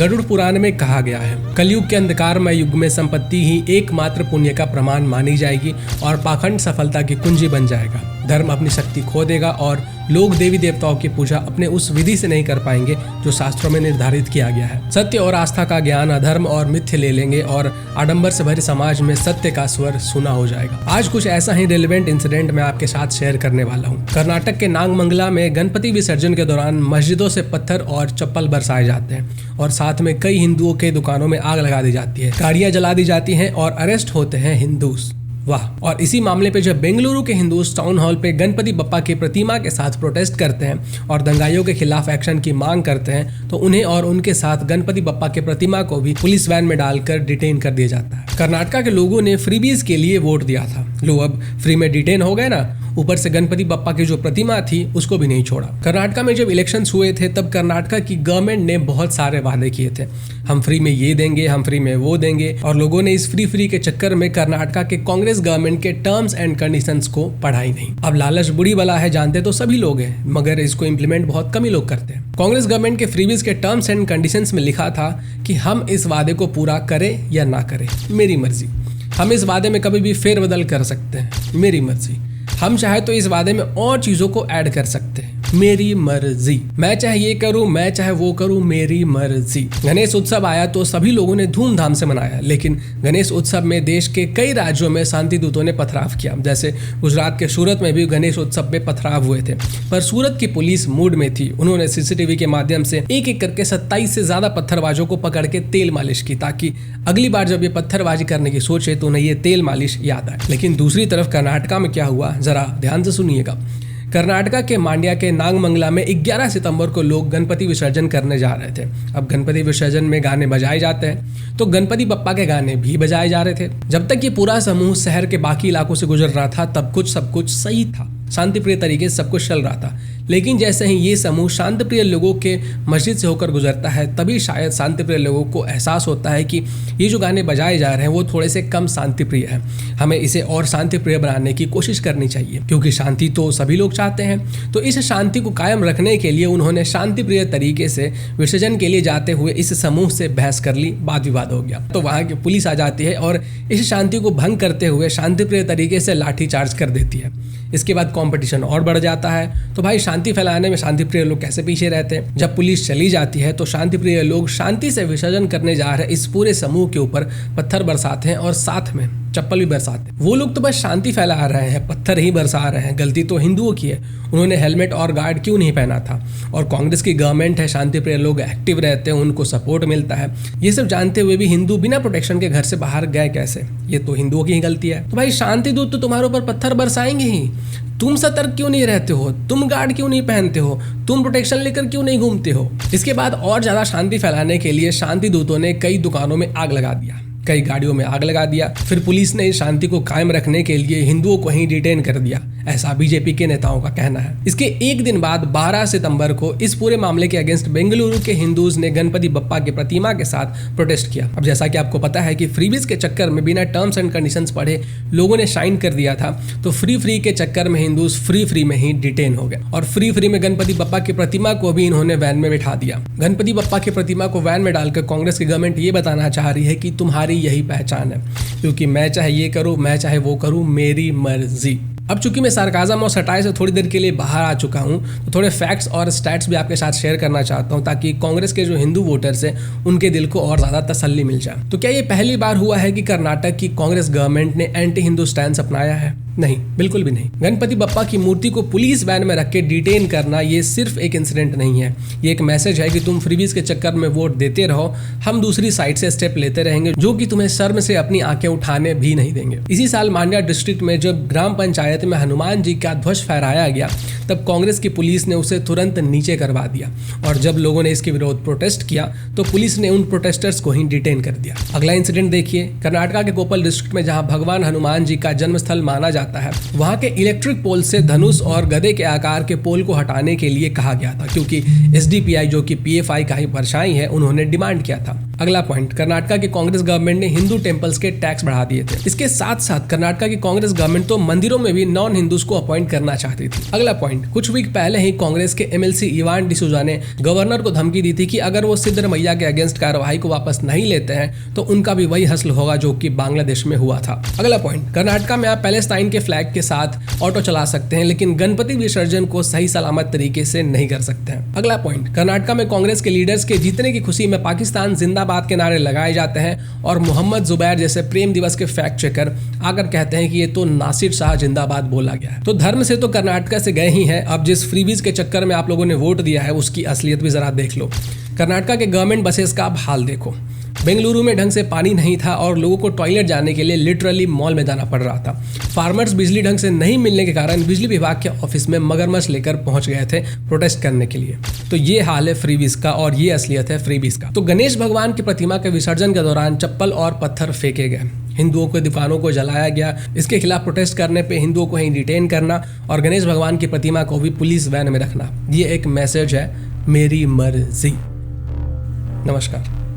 गरुड़ पुराण में कहा गया है, कलयुग के अंधकारमय युग में संपत्ति ही एकमात्र पुण्य का प्रमाण मानी जाएगी और पाखंड सफलता की कुंजी बन जाएगा। धर्म अपनी शक्ति खो देगा और लोग देवी देवताओं की पूजा अपने उस विधि से नहीं कर पाएंगे जो शास्त्रों में निर्धारित किया गया है। सत्य और आस्था का ज्ञान अधर्म और मिथ्य ले लेंगे और आडंबर से भरे समाज में सत्य का स्वर सुना हो जाएगा। आज कुछ ऐसा ही रिलेवेंट इंसिडेंट मैं आपके साथ शेयर करने वाला हूँ। कर्नाटक के नागमंगला में गणपति विसर्जन के दौरान मस्जिदों से पत्थर और चप्पल बरसाए जाते हैं और साथ में कई हिंदुओं के दुकानों में आग लगा दी जाती है, गाड़ियां जला दी जाती हैं और अरेस्ट होते हैं हिंदूस। वाह। और इसी मामले पे जब बेंगलुरु के हिंदूस टाउन हॉल पे गणपति बप्पा की प्रतिमा के साथ प्रोटेस्ट करते हैं और दंगाइयों के खिलाफ एक्शन की मांग करते हैं तो उन्हें और उनके साथ गणपति बप्पा के प्रतिमा को भी पुलिस वैन में डालकर डिटेन कर दिया जाता है। कर्नाटक के लोगों ने फ्रीबीज के लिए वोट दिया था। लो अब फ्री में डिटेन हो गए ना, ऊपर से गणपति बप्पा की जो प्रतिमा थी उसको भी नहीं छोड़ा। कर्नाटक में जब इलेक्शंस हुए थे तब कर्नाटक की गवर्नमेंट ने बहुत सारे वादे किए थे, हम फ्री में ये देंगे, हम फ्री में वो देंगे, और लोगों ने इस फ्री के चक्कर में कर्नाटक के कांग्रेस गवर्नमेंट के टर्म्स एंड कंडीशंस को पढ़ा ही नहीं। अब लालच बुरी बला है, जानते तो सभी लोग हैं, मगर इसको इम्प्लीमेंट बहुत कम ही लोग करते हैं। कांग्रेस गवर्नमेंट के फ्रीबीज के टर्म्स एंड कंडीशंस में लिखा था कि हम इस वादे को पूरा करें या ना करें, मेरी मर्जी। हम इस वादे में कभी भी फेरबदल कर सकते हैं, मेरी मर्जी। हम चाहे तो इस वादे में और चीजों को ऐड कर सकते हैं, मेरी मर्जी। मैं चाहे ये करूं, मैं चाहे वो करूं, मेरी मर्जी। गणेश उत्सव आया तो सभी लोगों ने धूमधाम से मनाया, लेकिन गणेश उत्सव में देश के कई राज्यों में शांति दूतों ने पथराव किया। जैसे गुजरात के सूरत में भी गणेश उत्सव में पथराव हुए थे, पर सूरत की पुलिस मूड में थी। उन्होंने सीसीटीवी के माध्यम से एक एक करके 27 से ज्यादा पत्थरबाजों को पकड़ के तेल मालिश की, ताकि अगली बार जब ये पत्थरबाजी करने की सोचे तो उन्हें ये तेल मालिश याद आए। लेकिन दूसरी तरफ कर्नाटक में क्या हुआ, जरा ध्यान से सुनिएगा। कर्नाटक के मांड्या के नागमंगला में 11 सितंबर को लोग गणपति विसर्जन करने जा रहे थे। अब गणपति विसर्जन में गाने बजाए जाते हैं तो गणपति बप्पा के गाने भी बजाए जा रहे थे। जब तक ये पूरा समूह शहर के बाकी इलाकों से गुजर रहा था तब सब कुछ सही था, शांतिप्रिय तरीके से सब कुछ चल रहा था। लेकिन जैसे ही ये समूह शांतिप्रिय लोगों के मस्जिद से होकर गुजरता है तभी शायद शांतिप्रिय लोगों को एहसास होता है कि ये जो गाने बजाए जा रहे हैं वो थोड़े से कम शांतिप्रिय हैं, हमें इसे और शांतिप्रिय बनाने की कोशिश करनी चाहिए, क्योंकि शांति तो सभी लोग चाहते हैं। तो इस शांति को कायम रखने के लिए उन्होंने शांतिप्रिय तरीके से विसर्जन के लिए जाते हुए इस समूह से बहस कर ली, वाद विवाद हो गया। तो वहाँ की पुलिस आ जाती है और इस शांति को भंग करते हुए शांतिप्रिय तरीके से लाठीचार्ज कर देती है। इसके बाद कंपटीशन और बढ़ जाता है। तो भाई शांति फैलाने में शांतिप्रिय लोग कैसे पीछे रहते हैं। जब पुलिस चली जाती है तो शांतिप्रिय लोग शांति से विसर्जन करने जा रहे इस पूरे समूह के ऊपर पत्थर बरसाते हैं और साथ में चप्पल भी बरसाते हैं। वो लोग तो बस शांति फैला रहे हैं, पत्थर ही बरसा रहे हैं, गलती तो हिंदुओं की है। उन्होंने हेलमेट और गार्ड क्यों नहीं पहना था। और कांग्रेस की गवर्नमेंट है, शांतिप्रिय लोग एक्टिव रहते हैं, उनको सपोर्ट मिलता है। ये सब जानते हुए भी हिंदू बिना प्रोटेक्शन के घर से बाहर गए कैसे, ये तो हिंदुओं की ही गलती है। तो भाई शांति दूत तो तुम्हारे ऊपर पत्थर बरसाएंगे ही, तुम सतर्क क्यों नहीं रहते हो, तुम गार्ड क्यों नहीं पहनते हो, तुम प्रोटेक्शन लेकर क्यों नहीं घूमते हो। इसके बाद और ज्यादा शांति फैलाने के लिए शांति दूतों ने कई दुकानों में आग लगा दिया, कई गाड़ियों में आग लगा दिया। फिर पुलिस ने इस शांति को कायम रखने के लिए हिंदुओं को ही डिटेन कर दिया, ऐसा बीजेपी के नेताओं का कहना है। इसके एक दिन बाद 12 सितंबर को इस पूरे मामले के अगेंस्ट बेंगलुरु के हिंदूज ने गणपति बप्पा की प्रतिमा के साथ प्रोटेस्ट किया। अब जैसा कि आपको पता है कि फ्रीबीज के चक्कर में बिना टर्म्स एंड कंडीशंस पढ़े लोगों ने साइन कर दिया था, तो फ्री के चक्कर में हिंदूज फ्री में ही डिटेन हो गए और फ्री में गणपति बप्पा की प्रतिमा को भी इन्होंने वैन में बिठा दिया। गणपति बप्पा की प्रतिमा को वैन में डालकर कांग्रेस की गवर्नमेंट ये बताना चाह रही है कि तुम्हारी यही पहचान है, क्योंकि मैं चाहे ये करूं, मैं चाहे वो करूं, मेरी मर्जी। अब चूंकि मैं सार्काज़म और सटाई से थोड़ी देर के लिए बाहर आ चुका हूं तो थोड़े फैक्ट्स और स्टैट्स भी आपके साथ शेयर करना चाहता हूं, ताकि कांग्रेस के जो हिंदू वोटर्स हैं उनके दिल को और ज्यादा तसल्ली मिल जाए। तो क्या ये पहली बार हुआ है कि कर्नाटक की कांग्रेस गवर्नमेंट ने एंटी हिंदू स्टैंड अपनाया है? नहीं, बिल्कुल भी नहीं। गणपति बप्पा की मूर्ति को पुलिस वैन में रख के डिटेन करना ये सिर्फ एक इंसिडेंट नहीं है, ये एक मैसेज है कि तुम फ्रीबीज के चक्कर में वोट देते रहो, हम दूसरी साइड से स्टेप लेते रहेंगे जो कि तुम्हें शर्म से अपनी आंखें उठाने भी नहीं देंगे। इसी साल मांड्या डिस्ट्रिक्ट में जब ग्राम पंचायत में हनुमान जी का ध्वज फहराया गया तब कांग्रेस की पुलिस ने उसे तुरंत नीचे करवा दिया, और जब लोगों ने इसके विरोध प्रोटेस्ट किया तो पुलिस ने उन प्रोटेस्टर्स को ही डिटेन कर दिया। अगला इंसिडेंट देखिए, कर्नाटक के कोप्पल डिस्ट्रिक्ट में जहां भगवान हनुमान जी का जन्मस्थल माना जाता है, वहां के इलेक्ट्रिक पोल से धनुष और गधे के आकार के पोल को हटाने के लिए कहा गया था, क्योंकि एसडीपीआई जो कि पीएफआई का ही परछाई है, उन्होंने डिमांड किया था। अगला पॉइंट, कर्नाटक की कांग्रेस गवर्नमेंट ने हिंदू टेम्पल्स के टैक्स बढ़ा दिए थे। इसके साथ साथ कर्नाटक की कांग्रेस गवर्नमेंट तो मंदिरों में भी नॉन हिंदूज को अपॉइंट करना चाहती थी। अगला पॉइंट, कुछ वीक पहले ही कांग्रेस के एमएलसी इवान डिसूजा ने गवर्नर को धमकी दी थी कि अगर वो सिद्धरमैया के अगेंस्ट कार्रवाई को वापस नहीं लेते हैं तो उनका भी वही हस्ल होगा जो कि बांग्लादेश में हुआ था। अगला पॉइंट, कर्नाटक में आप पैलेस्टाइन के फ्लैग के साथ ऑटो चला सकते हैं लेकिन गणपति विसर्जन को सही सलामत तरीके से नहीं कर सकते हैं। अगला पॉइंट, कर्नाटक में कांग्रेस के लीडर्स के जीतने की खुशी में पाकिस्तान जिंदाबाद के नारे लगाए जाते हैं और मोहम्मद जुबैर जैसे प्रेम दिवस के फैक्ट चेकर आकर कहते हैं कि ये तो नासिर शाह जिंदाबाद बोला गया है। तो धर्म से तो कर्नाटक से गए ही हैं, अब जिस फ्रीबीज के चक्कर में आप लोगों ने वोट दिया है उसकी असलियत भी जरा देख लो। कर्नाटक के गवर्नमेंट बसेस का आप हाल देखो। बेंगलुरु में ढंग से पानी नहीं था और लोगों को टॉयलेट जाने के लिए लिटरली मॉल में जाना पड़ रहा था। फार्मर्स बिजली ढंग से नहीं मिलने के कारण बिजली विभाग के ऑफिस में मगरमच्छ लेकर पहुंच गए थे प्रोटेस्ट करने के लिए। तो ये हाल है फ्रीबीज का और ये असलियत है फ्रीबीज का। तो गणेश भगवान की प्रतिमा के विसर्जन के दौरान चप्पल और पत्थर फेंके गए, हिंदुओं की दुकानों को जलाया गया, इसके खिलाफ प्रोटेस्ट करने पे हिंदुओं को ही डिटेन करना और गणेश भगवान की प्रतिमा को भी पुलिस वैन में रखना, ये एक मैसेज है मेरी मर्जी। नमस्कार।